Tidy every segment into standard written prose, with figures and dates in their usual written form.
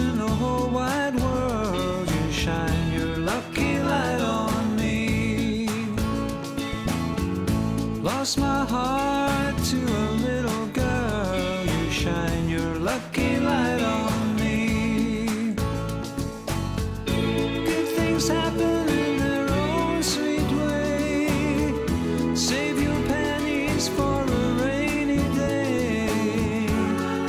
in the whole wide world. You shine your lucky light on me. Lost my heart to a little girl. You shine your lucky light on me. Good things happen in their own sweet way. Save your pennies for a rainy day.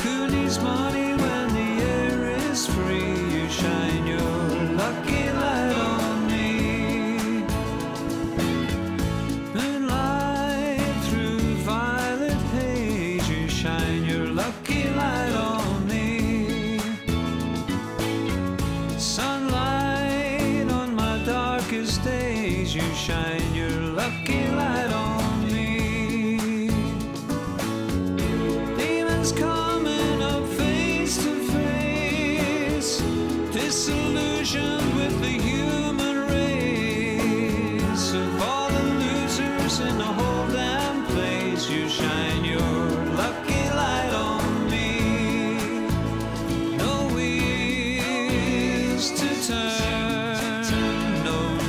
Who needs money when the air is free? You shine your lucky light on me. Moonlight through violet haze. You shine your lucky light on me. Sunlight on my darkest days. You shine your lucky light on me. Demons coming up face to face, disillusioned with the human race. Of all the losers in the whole damn place, you shine your lucky light on me. No wheels to turn,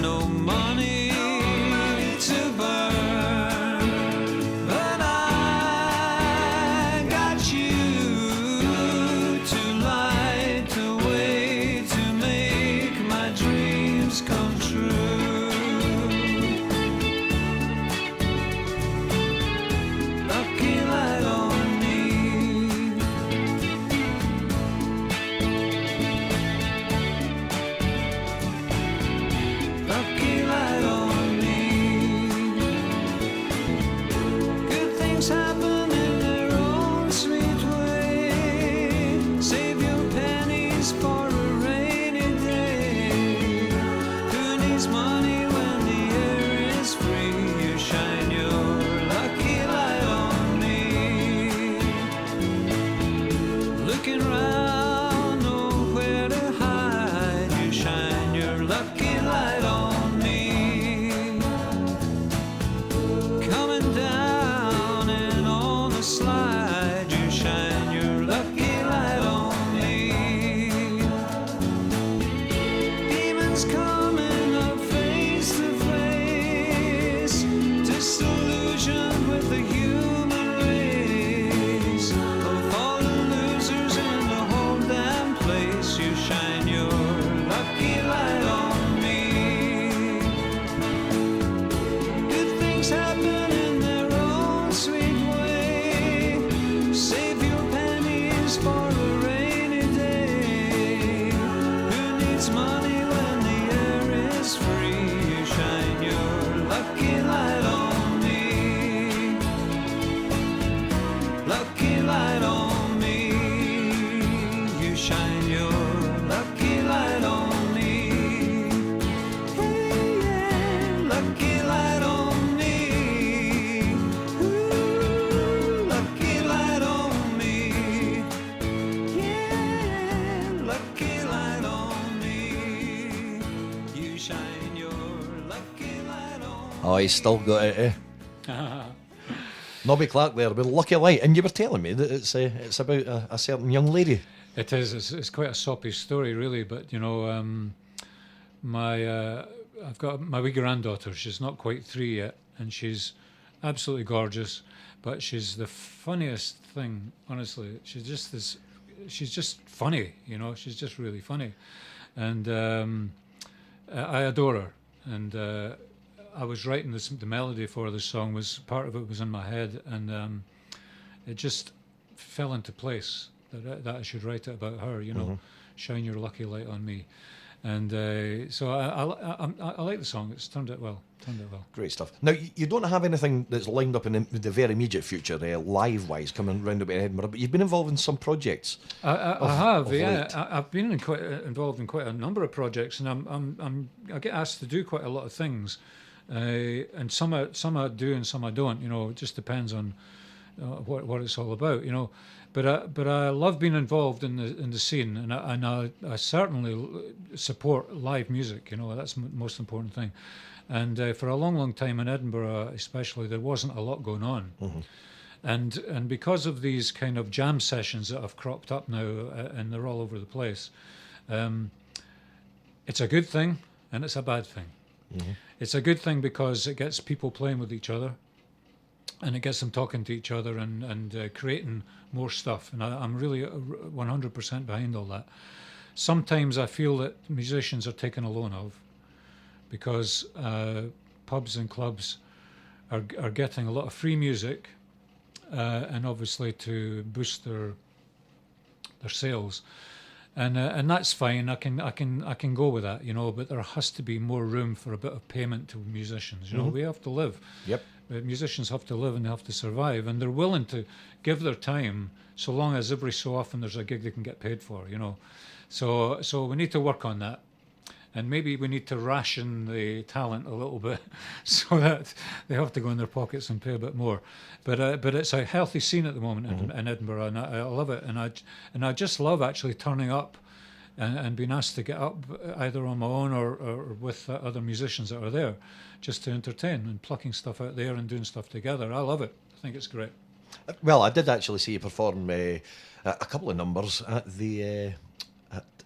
no money to burn, but I got you to light the way to make my dreams come true. Lucky light on me. Lucky light on me. Good things happen in their own sweet way. Save your pennies for a rainy day. Who needs money when the air is free? You shine your lucky light on me. Looking round, nowhere to hide. You shine your lucky light on me. Coming down and on the slide. You shine your lucky light on me. Demons coming up face to face, disillusioned with the human race. Of all the losers in the whole damn place, you shine your lucky light on me. Good things happen in their own sweet way. Save your pennies for a rainy day. Who needs money when the air is free? You shine your lucky light on me. Lucky light on me. You shine your lucky light on me. Hey, yeah, lucky light on me. Ooh, lucky light on me. Yeah, lucky light on me. You shine your lucky light on me. Oh, he's still got it, eh? Nobby Clark there with Lucky Light, and you were telling me that it's about a certain young lady. It is. It's quite a soppy story, really. But you know, I've got my wee granddaughter. She's not quite 3 yet, and she's absolutely gorgeous. But she's the funniest thing, honestly. She's just funny. You know, she's just really funny, and I adore her. And I was writing the melody for this song. Part of it was in my head, and it just fell into place that I should write it about her. You know, shine your lucky light on me. And so I like the song. It's turned out well. Great stuff. Now, you don't have anything that's lined up in the very immediate future, live-wise, coming round about Edinburgh, but you've been involved in some projects. I have, yeah. late. I've been involved in quite a number of projects, and I get asked to do quite a lot of things, and some I do and some I don't. You know, it just depends on what it's all about. You know. But I love being involved in the scene, and I certainly support live music. You know, that's the most important thing. And for a long time in Edinburgh, especially, there wasn't a lot going on. And because of these kind of jam sessions that have cropped up now, and they're all over the place, it's a good thing and it's a bad thing. It's a good thing because it gets people playing with each other, and it gets them talking to each other and creating more stuff. And I'm really 100% behind all that. Sometimes I feel that musicians are taken a loan of, because pubs and clubs are getting a lot of free music, and obviously to boost their sales. And that's fine. I can go with that, But there has to be more room for a bit of payment to musicians. We have to live. Yep. Musicians have to live and they have to survive, and they're willing to give their time so long as every so often there's a gig they can get paid for. So we need to work on that, and maybe we need to ration the talent a little bit so that they have to go in their pockets and pay a bit more. But it's a healthy scene at the moment in Edinburgh, and I love it. And I just love actually turning up and being asked to get up either on my own or with other musicians that are there, just to entertain and plucking stuff out there and doing stuff together. I love it. I think it's great. Well, I did actually see you perform a couple of numbers at the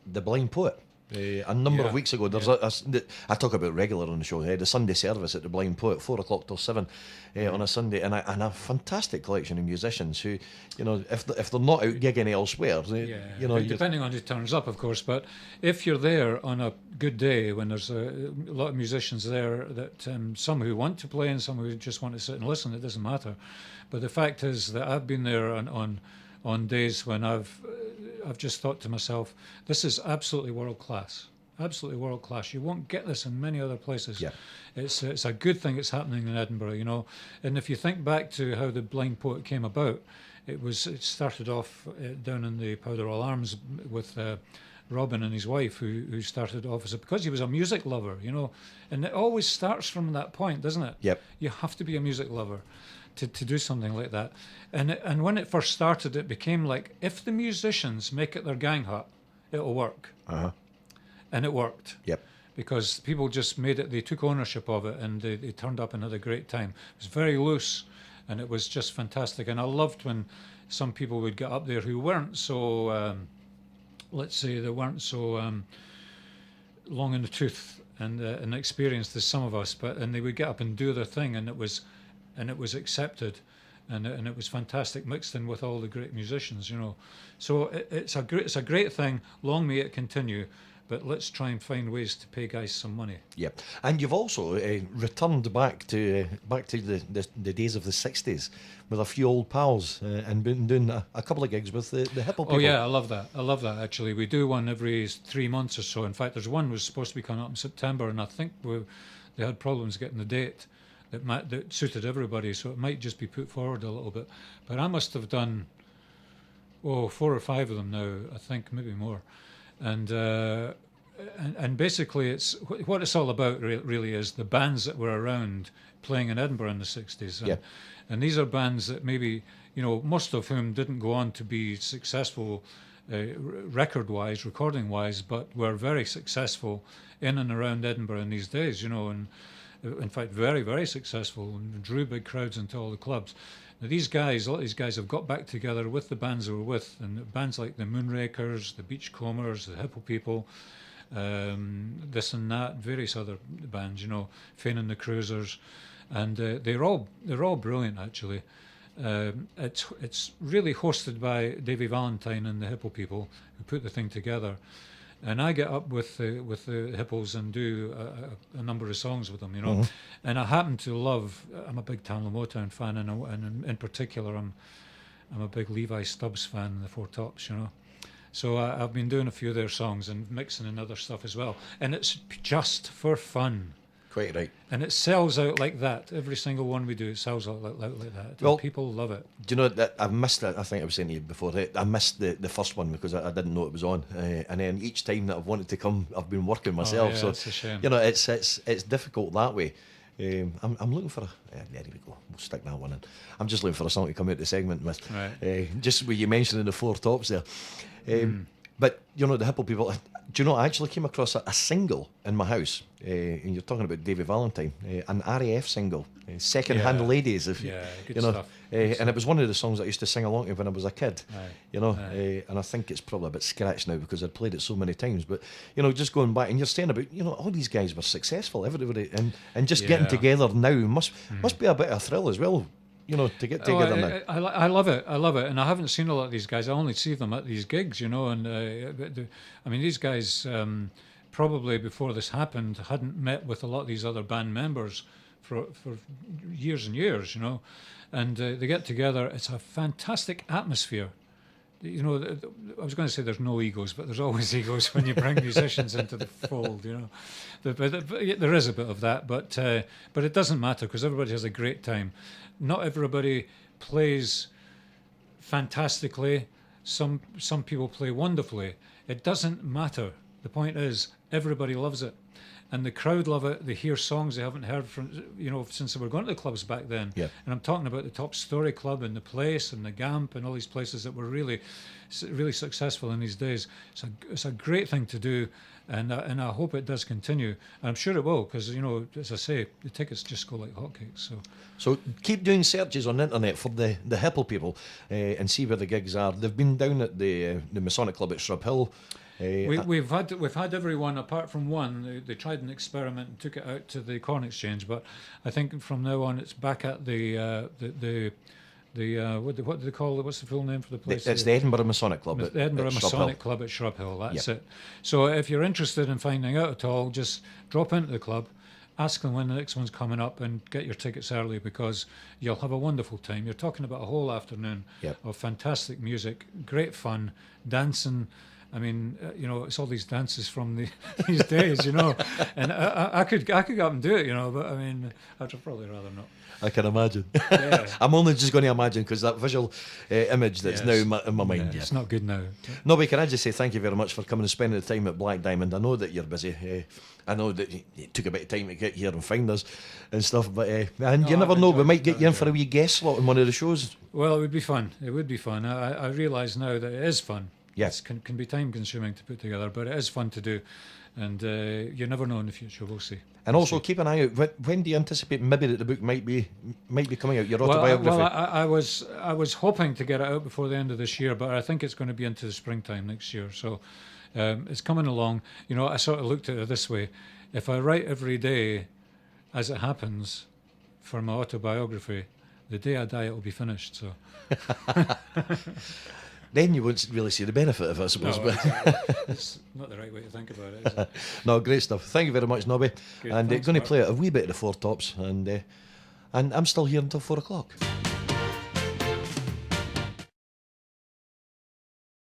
Blind Poet. A number of weeks ago. There's I talk about regular on the show. The Sunday service at the Blind Poet, 4 o'clock till 7 on a Sunday, and a fantastic collection of musicians who, if they're not out gigging elsewhere, depending on who turns up, of course. But if you're there on a good day when there's a lot of musicians there, that some who want to play and some who just want to sit and listen, it doesn't matter. But the fact is that I've been there on days when I've just thought to myself, this is absolutely world class. Absolutely world class. You won't get this in many other places. Yeah. It's a good thing it's happening in Edinburgh, And if you think back to how the Blind Poet came about, it started off down in the Powderhall Arms with Robin and his wife, who started off because he was a music lover, And it always starts from that point, doesn't it? Yep. You have to be a music lover to do something like that. And when it first started, it became like, if the musicians make it their gang hut, it'll work. And it worked. Yep. Because people just they took ownership of it, and they turned up and had a great time. It was very loose, and it was just fantastic. And I loved when some people would get up there who weren't so, let's say they weren't so long in the tooth and experienced as some of us, and they would get up and do their thing, and it was accepted, and it was fantastic, mixed in with all the great musicians, So it's a great thing. Long may it continue, but let's try and find ways to pay guys some money. Yeah, and you've also returned back to the days of the '60s with a few old pals, and been doing a couple of gigs with the Hippo people. Oh yeah, I love that. Actually, we do one every 3 months or so. In fact, there's one was supposed to be coming up in September, and I think they had problems getting the date that suited everybody, so it might just be put forward a little bit. But I must have done 4 or 5 of them now, I think, maybe more. And basically, it's what it's all about. Really, is the bands that were around playing in Edinburgh in the '60s. And these are bands that maybe most of whom didn't go on to be successful record-wise, recording-wise, but were very successful in and around Edinburgh in these days. And in fact, very, very successful, and drew big crowds into all the clubs. Now, a lot of these guys have got back together with the bands they were with, and bands like the Moonrakers, the Beachcombers, the Hippo People, this and that, various other bands, Fane and the Cruisers, and they're all brilliant actually. It's really hosted by Davy Valentine and the Hippo People, who put the thing together. And I get up with the Hippos and do a number of songs with them, And I happen to love. I'm a big Tamla Motown fan, and in particular, I'm a big Levi Stubbs fan, the Four Tops, So I've been doing a few of their songs and mixing in other stuff as well, and it's just for fun. Quite right. And it sells out like that. Every single one we do, it sells out like that. Well, and people love it. Do you know that I've missed it? I think I was saying to you before. I missed the first one because I didn't know it was on, and then each time that I've wanted to come, I've been working myself. Yeah, so it's a shame. it's difficult that way. I'm looking for there we go. We'll stick that one in. I'm just looking for a song to come out the segment with. Right. Just with you mentioning the Four Tops there. But the Hippo People, Do you know, I actually came across a single in my house, and you're talking about Davy Valentine, an RAF single, Second-Hand Yeah. Ladies, if Yeah, good you know, stuff. and it was one of the songs I used to sing along to when I was a kid, Aye. you know, Aye. and I think it's probably a bit scratched now because I'd played it so many times, but, you know, just going back, and you're saying about, you know, all these guys were successful, everybody, and just getting Yeah. together now must be a bit of a thrill as well, you know, to get together now. I love it. I love it, and I haven't seen a lot of these guys. I only see them at these gigs, you know. And I mean, these guys probably before this happened hadn't met with a lot of these other band members for years and years, you know. And they get together. It's a fantastic atmosphere. You know, I was going to say there's no egos, but there's always egos when you bring musicians into the fold. You know, but there is a bit of that, but it doesn't matter because everybody has a great time. Not everybody plays fantastically. Some people play wonderfully. It doesn't matter. The point is, everybody loves it, and the crowd love it. They hear songs they haven't heard from, you know, since they were going to the clubs back then. Yeah. And I'm talking about the Top Story Club and the Place and the Gamp and all these places that were really successful in these days. It's a great thing to do, and I hope it does continue. And I'm sure it will, because, you know, as I say, the tickets just go like hotcakes. So keep doing searches on the internet for the Hipple people and see where the gigs are. They've been down at the Masonic Club at Shrub Hill. We've had everyone apart from one. They tried an experiment and took it out to the Corn Exchange, but I think from now on it's back at the what do they call it? What's the full name for the place? It's the Edinburgh Masonic Club. The Edinburgh at Shrub Masonic Hill. Club at Shrub Hill. That's Yep. it. So if you're interested in finding out at all, just drop into the club, ask them when the next one's coming up, and get your tickets early because you'll have a wonderful time. You're talking about a whole afternoon Yep. of fantastic music, great fun, dancing. I mean, you know, it's all these dances from these days, you know, and I could go up and do it, you know, but I mean, I'd probably rather not. I can imagine. Yeah. I'm only just going to imagine because that visual image that's Yes. now in my mind. Yeah, it's not good now. Nobby, can I just say thank you very much for coming and spending the time at Black Diamond. I know that you're busy. I know that it took a bit of time to get here and find us and stuff, but and you No, never I've know, we enjoyed might it. get you in for a wee guest slot in one of the shows. Well, it would be fun. It would be fun. I realise now that it is fun. Yes. It can be time consuming to put together, but it is fun to do. And you never know in the future, we'll see. And also keep an eye out. When do you anticipate maybe that the book might be coming out? Your autobiography. Well, I was hoping to get it out before the end of this year, but I think it's going to be into the springtime next year. So it's coming along. You know, I sort of looked at it this way: if I write every day as it happens for my autobiography, the day I die, it will be finished. So. Then you won't really see the benefit of it, I suppose. No, but it's not the right way to think about it, is it? no, great stuff. Thank you very much, Nobby. Good, And thanks, going to Mark. play a wee bit of the Four Tops, and I'm still here until 4 o'clock.